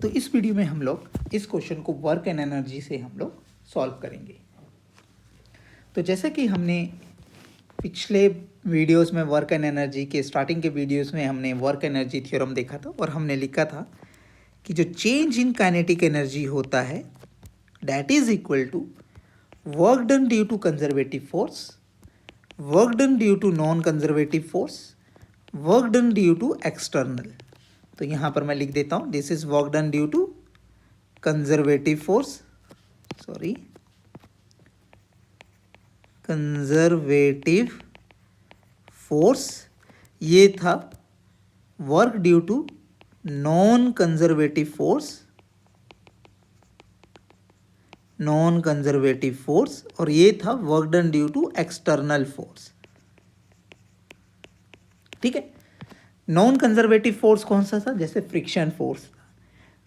तो इस वीडियो में हम लोग इस क्वेश्चन को वर्क एंड एनर्जी से हम लोग सॉल्व करेंगे। तो जैसा कि हमने पिछले वीडियोस में वर्क एंड एनर्जी के स्टार्टिंग के वीडियोस में हमने वर्क एनर्जी थ्योरम देखा था और हमने लिखा था कि जो चेंज इन काइनेटिक एनर्जी होता है that is equal to work done due to conservative force, work done due to non conservative force, work done due to external. तो यहाँ पर मैं लिख देता हूँ this is work done due to conservative force, conservative force. ये था work due to non conservative force, non conservative force, और ये था work done due to external force. ठीक है, नॉन कंजर्वेटिव फोर्स कौन सा था? जैसे फ्रिक्शन फोर्स था।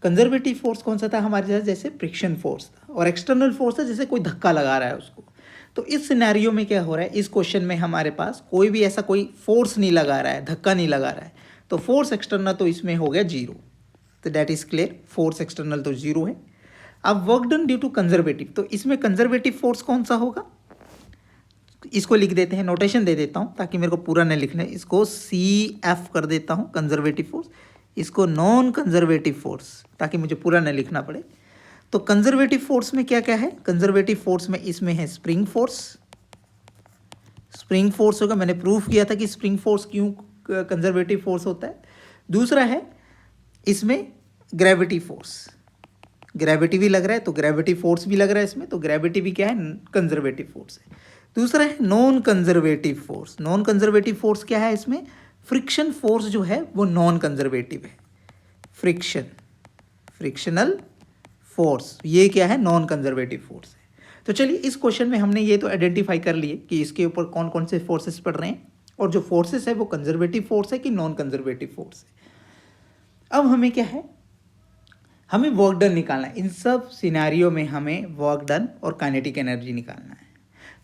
कंजर्वेटिव फोर्स कौन सा था हमारे साथ? जैसे फ्रिक्शन फोर्स था। और एक्सटर्नल फोर्स था जैसे कोई धक्का लगा रहा है उसको। तो इस सिनेरियो में क्या हो रहा है, इस क्वेश्चन में हमारे पास कोई भी ऐसा कोई फोर्स नहीं लगा रहा है, धक्का नहीं लगा रहा है, तो फोर्स एक्सटर्नल तो इसमें हो गया जीरो। तो that is clear, force external तो जीरो है। अब work done due to conservative, तो इसमें कंजर्वेटिव फोर्स कौन सा होगा? इसको लिख देते हैं, नोटेशन दे देता हूँ ताकि मेरे को पूरा नहीं लिखना है। इसको CF कर देता हूँ कंजर्वेटिव फोर्स, इसको नॉन कंजर्वेटिव फोर्स, ताकि मुझे पूरा नहीं लिखना पड़े। तो कंजर्वेटिव फोर्स में क्या क्या है? कंजर्वेटिव फोर्स में इसमें है स्प्रिंग फोर्स, स्प्रिंग फोर्स होगा। मैंने प्रूफ किया था कि स्प्रिंग फोर्स क्यों कंजर्वेटिव फोर्स होता है। दूसरा है इसमें ग्रेविटी फोर्स, ग्रेविटी भी लग रहा है तो ग्रेविटी फोर्स भी लग रहा है इसमें, तो ग्रेविटी भी क्या है? कंजर्वेटिव फोर्स है। दूसरा है non conservative force. Non conservative force क्या है? इसमें फ्रिक्शन फोर्स जो है वो नॉन कंजर्वेटिव है। फ्रिक्शन, फ्रिक्शनल फोर्स, ये क्या है? नॉन कंजर्वेटिव फोर्स है। तो चलिए इस क्वेश्चन में हमने ये तो आइडेंटिफाई कर लिए कि इसके ऊपर कौन कौन से फोर्सेस पड़ रहे हैं और जो फोर्सेस है वो कंजर्वेटिव फोर्स है कि नॉन कंजर्वेटिव फोर्स है। अब हमें क्या है, हमें वर्क डन निकालना है। इन सब सिनेरियो में हमें वर्क डन और काइनेटिक एनर्जी निकालना है।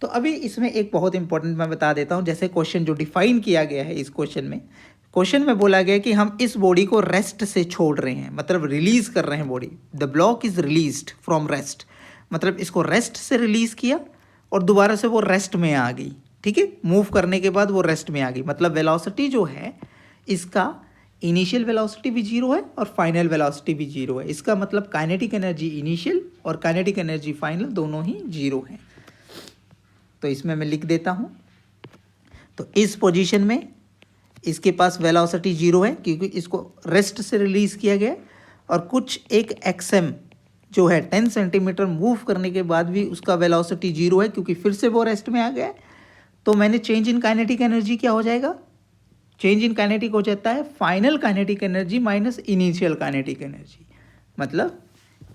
तो अभी इसमें एक बहुत इंपॉर्टेंट मैं बता देता हूँ। जैसे क्वेश्चन जो डिफाइन किया गया है इस क्वेश्चन में बोला गया कि हम इस बॉडी को रेस्ट से छोड़ रहे हैं, मतलब रिलीज कर रहे हैं body. The block is released from rest, मतलब इसको रेस्ट से रिलीज किया और दोबारा से वो रेस्ट में आ गई। ठीक है, मूव करने के बाद वो रेस्ट में आ गई, मतलब वेलोसिटी जो है इसका इनिशियल वेलोसिटी भी जीरो है और फाइनल वेलोसिटी भी जीरो है। इसका मतलब काइनेटिक एनर्जी इनिशियल और काइनेटिक एनर्जी फाइनल दोनों ही जीरो हैं। तो इसमें मैं लिख देता हूँ, तो इस पोजीशन में इसके पास वेलोसिटी जीरो है क्योंकि इसको रेस्ट से रिलीज किया गया, और कुछ एक XM जो है 10 सेंटीमीटर मूव करने के बाद भी उसका वेलोसिटी जीरो है क्योंकि फिर से वो रेस्ट में आ गया है। तो मैंने चेंज इन काइनेटिक एनर्जी क्या हो जाएगा? चेंज इन काइनेटिक हो जाता है final kinetic energy minus initial kinetic energy. मतलब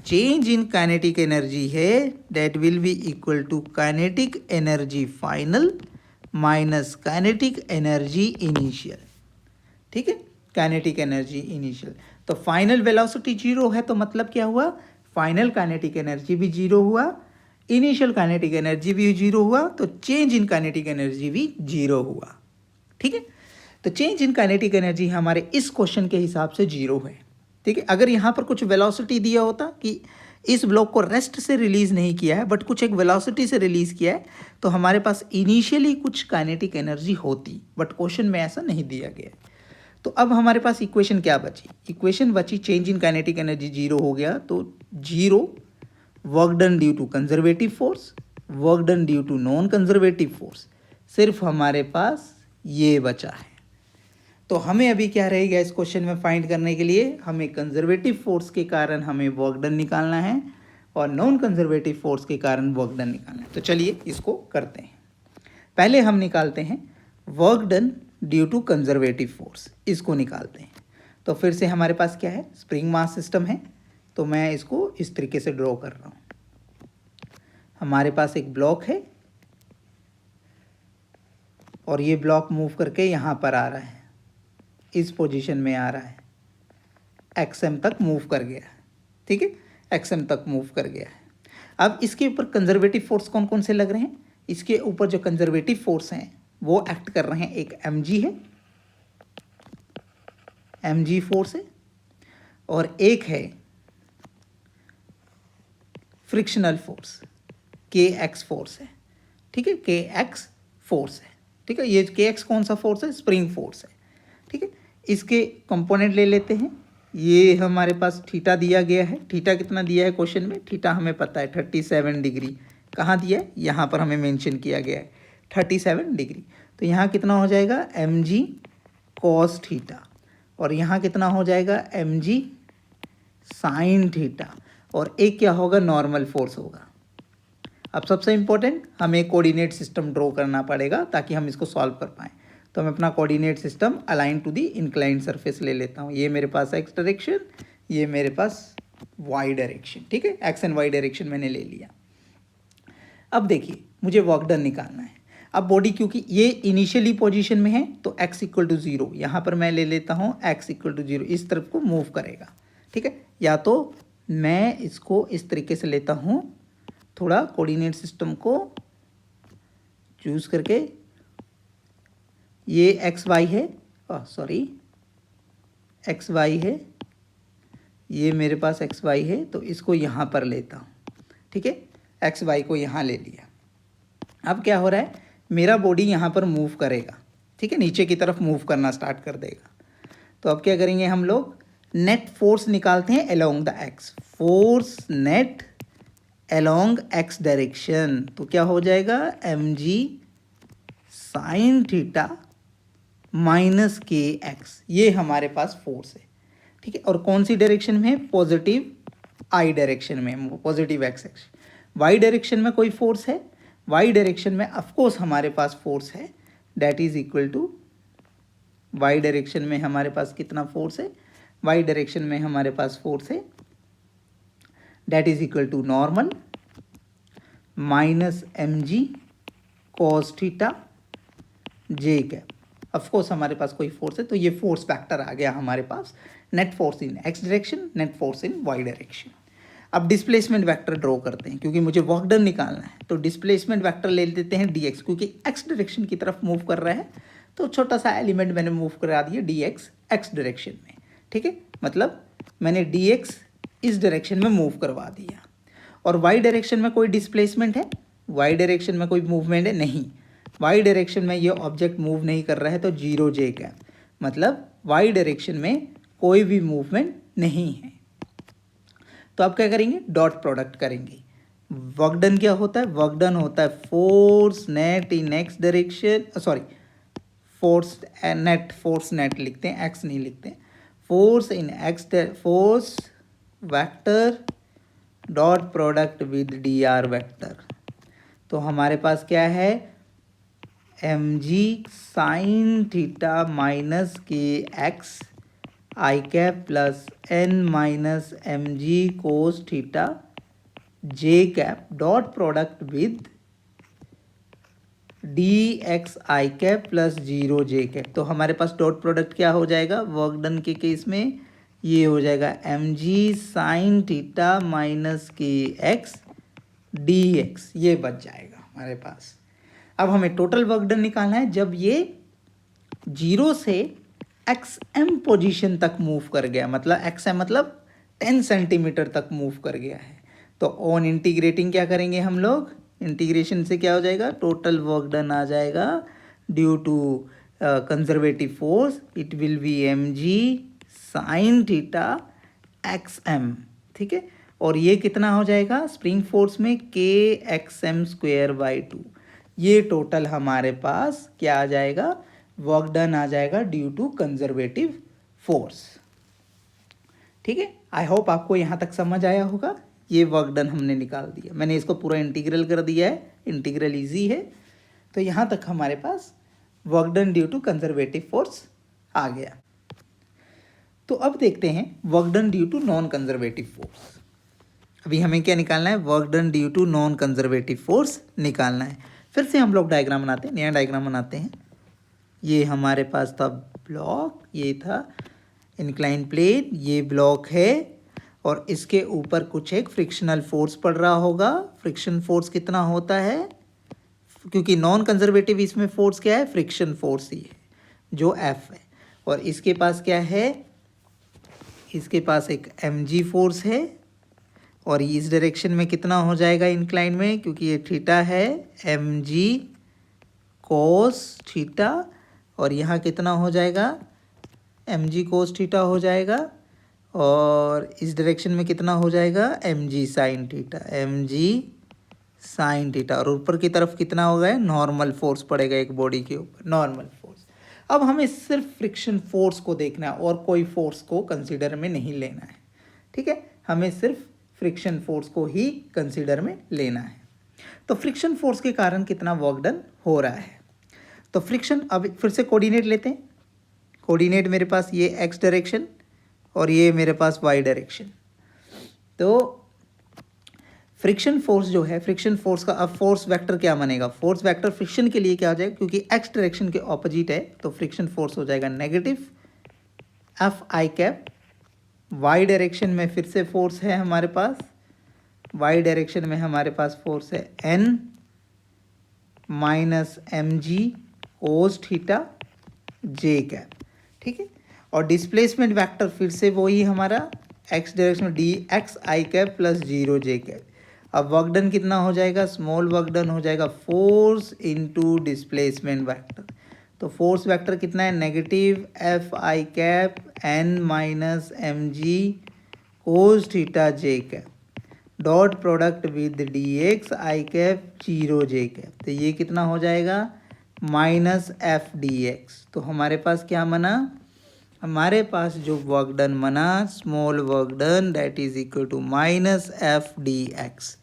चेंज इन काइनेटिक एनर्जी है that will be equal to kinetic energy final minus kinetic energy initial. ठीक है, काइनेटिक एनर्जी इनिशियल। तो फाइनल वेलोसिटी जीरो है तो मतलब क्या हुआ? फाइनल काइनेटिक एनर्जी भी जीरो हुआ, इनिशियल काइनेटिक एनर्जी भी जीरो हुआ, तो चेंज इन काइनेटिक एनर्जी भी जीरो हुआ। ठीक है, तो चेंज इन काइनेटिक एनर्जी हमारे इस क्वेश्चन के हिसाब से जीरो है। ठीक है, अगर यहाँ पर कुछ वेलोसिटी दिया होता कि इस ब्लॉक को रेस्ट से रिलीज नहीं किया है बट कुछ एक वेलोसिटी से रिलीज किया है, तो हमारे पास इनिशियली कुछ काइनेटिक एनर्जी होती, बट क्वेश्चन में ऐसा नहीं दिया गया। तो अब हमारे पास इक्वेशन क्या बची? इक्वेशन बची change in kinetic energy zero हो गया, तो zero work done due to conservative force, work done due to non conservative force. सिर्फ हमारे पास ये बचा है। तो हमें अभी क्या रहेगा इस क्वेश्चन में फाइंड करने के लिए? हमें कंजर्वेटिव फोर्स के कारण हमें वर्क डन निकालना है और नॉन कंजर्वेटिव फोर्स के कारण वर्क डन निकालना है। तो चलिए इसको करते हैं। पहले हम निकालते हैं work done due to conservative force, इसको निकालते हैं। तो फिर से हमारे पास क्या है? स्प्रिंग मास सिस्टम है, तो मैं इसको इस तरीके से ड्रॉ कर रहा हूँ। हमारे पास एक ब्लॉक है और ये ब्लॉक मूव करके यहाँ पर आ रहा है, इस पोजीशन में आ रहा है, XM तक मूव कर गया है। ठीक है, XM तक मूव कर गया है। अब इसके ऊपर कंजर्वेटिव फोर्स कौन कौन से लग रहे हैं? इसके ऊपर जो कंजर्वेटिव फोर्स हैं वो एक्ट कर रहे हैं, एक mg है, mg फोर्स है, और एक है फ्रिक्शनल फोर्स के एक्स फोर्स है, ठीक है, के एक्स फोर्स है, ठीक है। ये के एक्स कौन सा फोर्स है? स्प्रिंग फोर्स है, ठीक है। इसके कंपोनेंट ले लेते हैं। ये हमारे पास थीटा दिया गया है। थीटा कितना दिया है क्वेश्चन में? थीटा हमें पता है 37 डिग्री। कहाँ दिया है? यहाँ पर हमें मेंशन किया गया है 37 डिग्री। तो यहाँ कितना हो जाएगा? एम जी कॉस थीटा, और यहाँ कितना हो जाएगा? एम जी साइन थीटा, और एक क्या होगा? नॉर्मल फोर्स होगा। अब सबसे इम्पोर्टेंट, हमें कोऑर्डिनेट सिस्टम ड्रॉ करना पड़ेगा ताकि हम इसको सॉल्व कर पाएँ। तो मैं अपना coordinate system align to the inclined surface ले लेता हूँ। ये मेरे पास एक्स डायरेक्शन, ये मेरे पास वाई डायरेक्शन, ठीक है। एक्स एंड वाई डायरेक्शन मैंने ले लिया। अब देखिए, मुझे वर्क डन निकालना है। अब बॉडी क्योंकि ये इनिशियली पोजीशन में है तो x इक्वल टू 0, यहाँ पर मैं ले लेता हूँ x इक्वल टू 0, इस तरफ को मूव करेगा, ठीक है। या तो मैं इसको इस तरीके से लेता हूँ, थोड़ा कोऑर्डिनेट सिस्टम को चूज़ करके, ये एक्स वाई है, सॉरी एक्स वाई है, ये मेरे पास एक्स वाई है, तो इसको यहाँ पर लेता हूँ, ठीक है। एक्स वाई को यहाँ ले लिया। अब क्या हो रहा है? मेरा बॉडी यहाँ पर मूव करेगा, ठीक है, नीचे की तरफ मूव करना स्टार्ट कर देगा। तो अब क्या करेंगे हम लोग? नेट फोर्स निकालते हैं along the x, force net along x direction. तो क्या हो जाएगा? M G sine theta minus के एक्स, ये हमारे पास फोर्स है, ठीक है। और कौन सी डायरेक्शन में है? पॉजिटिव आई डायरेक्शन में, positive x x. Y direction में कोई फोर्स है? वाई डायरेक्शन में ऑफकोर्स हमारे पास फोर्स है, that is equal to, y direction में हमारे पास कितना फोर्स है? वाई डायरेक्शन में हमारे पास फोर्स है, that is equal to normal minus M G cos theta J cap. Of course हमारे पास कोई फोर्स है, तो ये फोर्स फैक्टर आ गया हमारे पास। Net force in X direction, net force in Y direction. अब डिस्प्लेसमेंट वेक्टर ड्रॉ करते हैं, क्योंकि मुझे वर्क डन निकालना है। तो डिस्प्लेसमेंट वेक्टर ले लेते हैं डी एक्स, क्योंकि एक्स डायरेक्शन की तरफ मूव कर रहा है, तो छोटा सा एलिमेंट मैंने मूव करा दिया डी एक्स एक्स डायरेक्शन में, ठीक है। मतलब मैंने डी एक्स इस डायरेक्शन में मूव करवा दिया। और वाई डायरेक्शन में कोई डिस्प्लेसमेंट है? वाई डायरेक्शन में कोई मूवमेंट है? नहीं। वाई डायरेक्शन में ये ऑब्जेक्ट मूव नहीं कर रहा है, तो जीरो जे कैप, मतलब वाई डायरेक्शन में कोई भी मूवमेंट नहीं है। तो आप क्या करेंगे? डॉट प्रोडक्ट करेंगे। वर्क डन क्या होता है? वर्क डन होता है force net in X direction, sorry force net लिखते हैं, एक्स नहीं लिखते हैं। Force in X, force vector dot product with D R vector. तो हमारे पास क्या है? एम जी साइन थीटा माइनस के X I cap plus N minus M G cos theta J cap dot product with D X I cap plus zero J cap. तो हमारे पास dot product क्या हो जाएगा वर्क डन के case में? ये हो जाएगा M G sine theta minus के एक्स डी एक्स, ये बच जाएगा हमारे पास। अब हमें टोटल वर्क डन निकालना है जब ये जीरो से एक्स एम पोजिशन तक मूव कर गया, मतलब एक्स एम मतलब 10 सेंटीमीटर तक मूव कर गया है। तो ऑन इंटीग्रेटिंग क्या करेंगे हम लोग? इंटीग्रेशन से क्या हो जाएगा? टोटल वर्क डन आ जाएगा due to conservative force, it will be m ji sine theta x m, ठीक है। और ये कितना हो जाएगा स्प्रिंग फोर्स में? के एक्स एम स्क्वेयर बाई 2। ये टोटल हमारे पास क्या आ जाएगा? वर्क डन आ जाएगा ड्यू टू कंजर्वेटिव फोर्स, ठीक है। आई होप आपको यहाँ तक समझ आया होगा। ये वर्क डन हमने निकाल दिया, मैंने इसको पूरा इंटीग्रल कर दिया है, इंटीग्रल इजी है। तो यहाँ तक हमारे पास work done due to conservative force आ गया। तो अब देखते हैं work done due to non conservative force. अभी हमें क्या निकालना है? Work done due to non conservative force निकालना है। फिर से हम लोग डायग्राम बनाते हैं, नया डायग्राम बनाते हैं। ये हमारे पास था ब्लॉक, ये था इंक्लाइन प्लेन, ये ब्लॉक है, और इसके ऊपर कुछ एक फ्रिक्शनल फोर्स पड़ रहा होगा। फ्रिक्शन फोर्स कितना होता है? क्योंकि नॉन कंजर्वेटिव इसमें फोर्स क्या है? फ्रिक्शन फोर्स ही है, जो F है। और इसके पास क्या है? इसके पास एक mg फोर्स है, और इस डायरेक्शन में कितना हो जाएगा इंक्लाइन में, क्योंकि ये थीटा है एम जी कोस थीटा, और यहाँ कितना हो जाएगा एम जी कोस थीटा हो जाएगा, और इस डायरेक्शन में कितना हो जाएगा M G sine theta, m जी साइन थीटा, और ऊपर की तरफ कितना होगा नॉर्मल फोर्स पड़ेगा एक बॉडी के ऊपर, नॉर्मल फोर्स। अब हमें सिर्फ फ्रिक्शन फोर्स को देखना है और कोई फोर्स को कंसीडर में नहीं लेना है, ठीक है, हमें सिर्फ फ्रिक्शन फोर्स को ही कंसीडर में लेना है। तो फ्रिक्शन फोर्स के कारण कितना वर्क डन हो रहा है, तो फ्रिक्शन, अब फिर से कोऑर्डिनेट लेते हैं। कोऑर्डिनेट मेरे पास ये एक्स डायरेक्शन और ये मेरे पास वाई डायरेक्शन। तो फ्रिक्शन फोर्स जो है, फ्रिक्शन फोर्स का अब फोर्स वेक्टर क्या बनेगा, फोर्स वेक्टर फ्रिक्शन के लिए क्या हो जाएगा, क्योंकि एक्स डायरेक्शन के ऑपोजिट है तो फ्रिक्शन फोर्स हो जाएगा negative F I cap. Y direction में फिर से फोर्स है हमारे पास, वाई डायरेक्शन में हमारे पास फोर्स है N minus M G cos theta जे कैप, ठीक है। और डिस्प्लेसमेंट वेक्टर फिर से वही हमारा एक्स डायरेक्शन में D X I cap plus zero J cap. अब वर्क डन कितना हो जाएगा, स्मॉल वर्क डन हो जाएगा फोर्स इनटू डिस्प्लेसमेंट वेक्टर। तो फोर्स वेक्टर कितना है negative F I cap N minus M G cos theta J cap dot product with D X I cap zero J cap. तो ये कितना हो जाएगा माइनस एफ डी एक्स। तो हमारे पास क्या बना, हमारे पास जो वर्क डन बना small work done that is equal to minus f d x.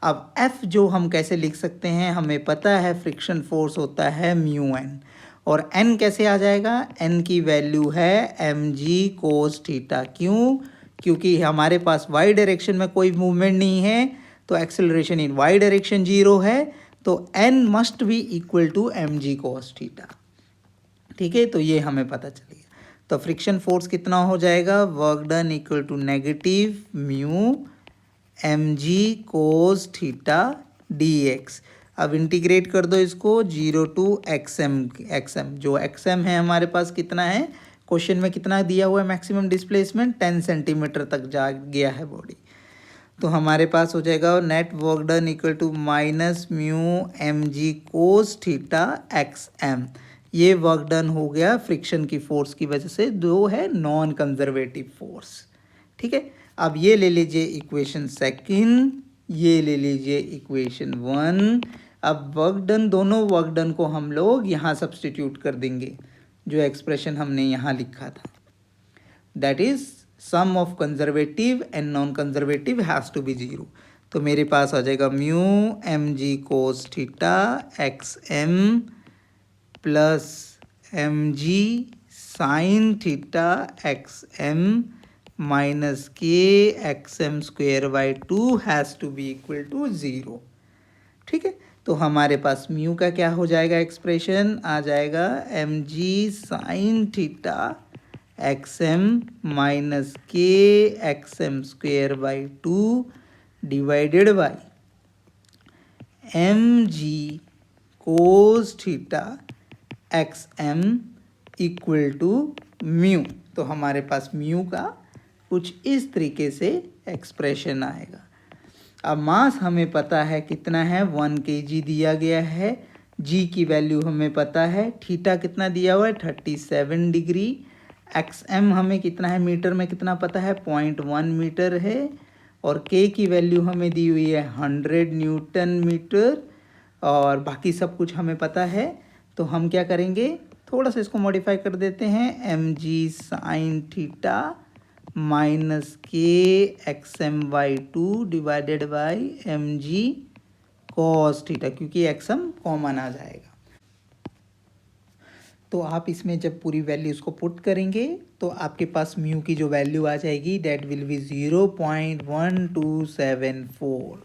अब एफ जो हम कैसे लिख सकते हैं, हमें पता है फ्रिक्शन फोर्स होता है म्यू एन, और एन कैसे आ जाएगा, एन की वैल्यू है एम जी कोस थीटा। क्यों, क्योंकि हमारे पास वाई डायरेक्शन में कोई मूवमेंट नहीं है, तो acceleration in Y direction zero है, तो n must be equal to m ji cos theta, ठीक है। तो ये हमें पता चल गया। तो फ्रिक्शन फोर्स कितना हो जाएगा, work done equal to negative mu M G cos theta d x. अब इंटीग्रेट कर दो इसको, जीरो टू एक्सएम, एक्सएम जो एक्सएम है हमारे पास कितना है, क्वेश्चन में कितना दिया हुआ है मैक्सिमम डिस्प्लेसमेंट 10 सेंटीमीटर तक जा गया है बॉडी। तो हमारे पास हो जाएगा net work done equal to minus mu M G cos theta x m. ये वर्क डन हो गया फ्रिक्शन की फोर्स की वजह से, दो है नॉन कंजर्वेटिव फोर्स, ठीक है। अब ये ले लीजिए इक्वेशन सेकंड, ये ले लीजिए इक्वेशन वन। अब वर्क डन, दोनों वर्क डन को हम लोग यहाँ सब्सटीट्यूट कर देंगे, जो एक्सप्रेशन हमने यहाँ लिखा था, that is sum of conservative and non conservative has to be zero. तो मेरे पास आ जाएगा mu M G cos theta x M plus M जी sine theta x M minus के X M square by two has to be equal to zero, ठीक है। तो हमारे पास म्यू का क्या हो जाएगा, एक्सप्रेशन आ जाएगा M G sine theta x M minus के X M square by two divided by M ji cos theta x M equal to mu. तो हमारे पास म्यू का कुछ इस तरीके से एक्सप्रेशन आएगा। अब मास हमें पता है कितना है, 1 kg दिया गया है, जी की वैल्यू हमें पता है, थीटा कितना दिया हुआ है 37 डिग्री, एक्स एम हमें कितना है मीटर में कितना पता है 0.1 मीटर है, और के की वैल्यू हमें दी हुई है 100 न्यूटन मीटर, और बाकी सब कुछ हमें पता है। तो हम क्या करेंगे, थोड़ा सा इसको मॉडिफाई कर देते हैं, एम जी साइन थीटा माइनस के X M by two divided by M ji cos theta, क्योंकि एक्स एम कॉमन आ जाएगा। तो आप इसमें जब पूरी वैल्यूज़ को पुट करेंगे तो आपके पास म्यू की जो वैल्यू आ जाएगी दैट विल बी 0.1274।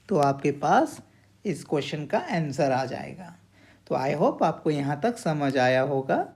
तो आपके पास इस क्वेश्चन का आंसर आ जाएगा। तो आई होप आपको यहाँ तक समझ आया होगा।